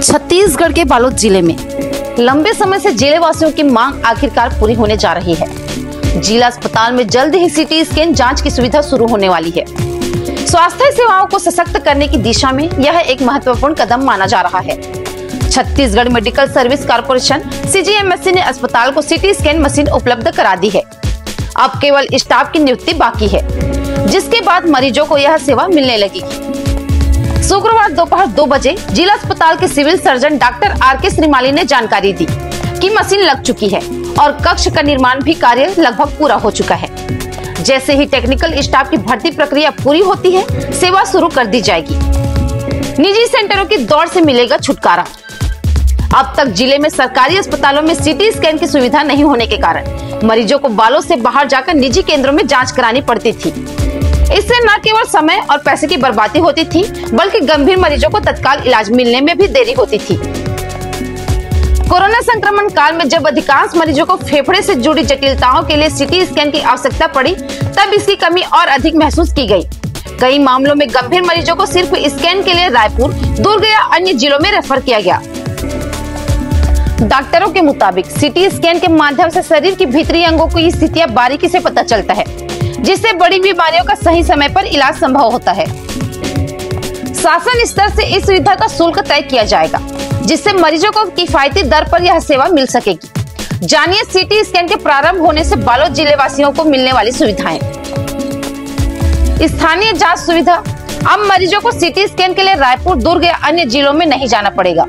छत्तीसगढ़ के बालोद जिले में लंबे समय से जिले वासियों की मांग आखिरकार पूरी होने जा रही है। जिला अस्पताल में जल्द ही सीटी स्कैन जांच की सुविधा शुरू होने वाली है। स्वास्थ्य सेवाओं को सशक्त करने की दिशा में यह एक महत्वपूर्ण कदम माना जा रहा है। Chhattisgarh medical service corporation CGMSC ने अस्पताल को सीटी स्कैन मशीन उपलब्ध करा दी है। अब केवल स्टाफ की नियुक्ति बाकी है, जिसके बाद मरीजों को यह सेवा मिलने लगेगी। शुक्रवार दोपहर 2 बजे जिला अस्पताल के civil surgeon doctor RK Shrimali ने जानकारी दी कि मशीन लग चुकी है और कक्ष का निर्माण भी कार्य लगभग पूरा हो चुका है। जैसे ही टेक्निकल स्टाफ की भर्ती प्रक्रिया पूरी होती है, सेवा शुरू कर दी जाएगी। निजी सेंटरों की दौड़ से मिलेगा छुटकारा। अब तक जिले में सरकारी अस्पतालों में सीटी स्कैन की सुविधा नहीं होने के कारण मरीजों को बालोद से बाहर जाकर निजी केंद्रों में जांच करानी पड़ती थी। इससे न केवल समय और पैसे की बर्बादी होती थी, बल्कि गंभीर मरीजों को तत्काल इलाज मिलने में भी देरी होती थी। कोरोना संक्रमण काल में जब अधिकांश मरीजों को फेफड़े से जुड़ी जटिलताओं के लिए सीटी स्कैन की आवश्यकता पड़ी, तब इसकी कमी और अधिक महसूस की गई। कई मामलों में गंभीर मरीजों को सिर्फ स्कैन के लिए रायपुर, दुर्ग या अन्य जिलों में रेफर किया गया। डॉक्टरों के मुताबिक सीटी स्कैन के माध्यम से शरीर की भीतरी अंगों की स्थितियां बारीकी से पता चलता है, जिससे बड़ी बीमारियों का सही समय पर इलाज संभव होता है। शासन स्तर से इस सुविधा का शुल्क तय किया जाएगा, जिससे मरीजों को किफायती दर पर यह सेवा मिल सकेगी। जानिए सीटी स्कैन के प्रारंभ होने से बालोद जिले वासियों को मिलने वाली सुविधाएं। स्थानीय जांच सुविधा। अब मरीजों को सीटी स्कैन के लिए रायपुर, दुर्ग या अन्य जिलों में नहीं जाना पड़ेगा।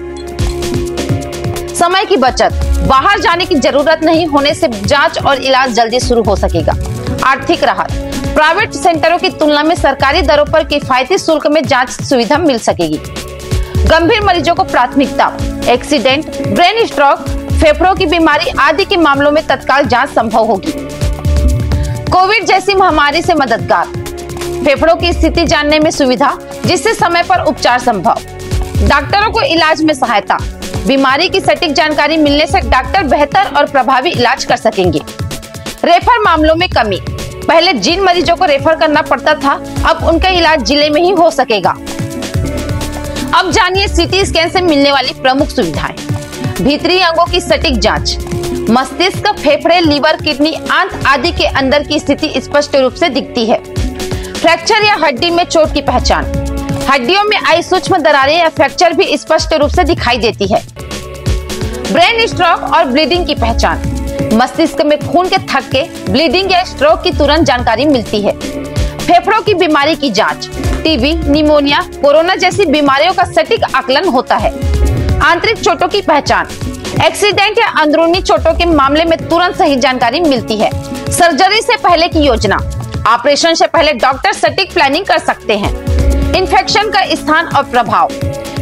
समय की बचत। बाहर जाने की जरूरत नहीं होने से जांच और इलाज जल्दी शुरू हो सकेगा। आर्थिक राहत। प्राइवेट सेंटरों की तुलना में सरकारी दरों पर किफायती शुल्क में जांच सुविधा मिल सकेगी। गंभीर मरीजों को प्राथमिकता। एक्सीडेंट, ब्रेन स्ट्रोक, फेफड़ों की बीमारी आदि के मामलों में तत्काल जांच संभव होगी। कोविड जैसी महामारी से मददगार। फेफड़ों की स्थिति जानने में सुविधा, जिससे समय पर उपचार संभव। डॉक्टरों को इलाज में सहायता। बीमारी की सटीक जानकारी मिलने से डॉक्टर बेहतर और प्रभावी इलाज कर सकेंगे। रेफर मामलों में कमी। पहले जिन मरीजों को रेफर करना पड़ता था, अब उनका इलाज जिले में ही हो सकेगा। अब जानिए सीटी स्कैन से मिलने वाली प्रमुख सुविधाएं। भीतरी अंगों की सटीक जांच। मस्तिष्क, फेफड़े, लीवर, किडनी, आंत आदि के अंदर की स्थिति स्पष्ट रूप से दिखती है। फ्रैक्चर या हड्डी में चोट की पहचान। हड्डियों में आई सूक्ष्म दरारें या फ्रैक्चर भी स्पष्ट रूप से दिखाई देती है। ब्रेन स्ट्रोक और ब्लीडिंग की पहचान। मस्तिष्क में खून के थक्के, ब्लीडिंग या स्ट्रोक की तुरंत जानकारी मिलती है। फेफड़ों की बीमारी की जांच। टीबी, निमोनिया, कोरोना जैसी बीमारियों का सटीक आकलन होता है। आंतरिक चोटों की पहचान। एक्सीडेंट या अंदरूनी चोटों के मामले में तुरंत सही जानकारी मिलती है। सर्जरी से पहले की योजना। ऑपरेशन से पहले डॉक्टर सटीक प्लानिंग कर सकते हैं। इन्फेक्शन का स्थान और प्रभाव।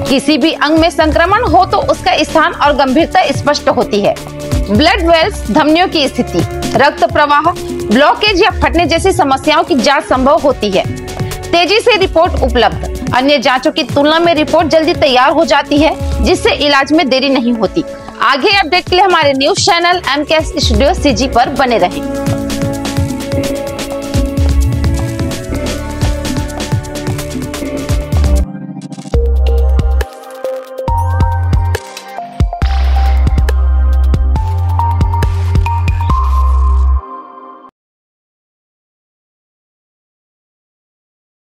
किसी भी अंग में संक्रमण हो तो उसका स्थान और गंभीरता स्पष्ट होती है। ब्लड वेल्स, धमनियों की स्थिति, रक्त प्रवाह, ब्लॉकेज या फटने जैसी समस्याओं की जांच संभव होती है। तेजी से रिपोर्ट उपलब्ध। अन्य जांचों की तुलना में रिपोर्ट जल्दी तैयार हो जाती है, जिससे इलाज में देरी नहीं होती। आगे अपडेट के लिए हमारे news channel MK studio CG पर बने रहें।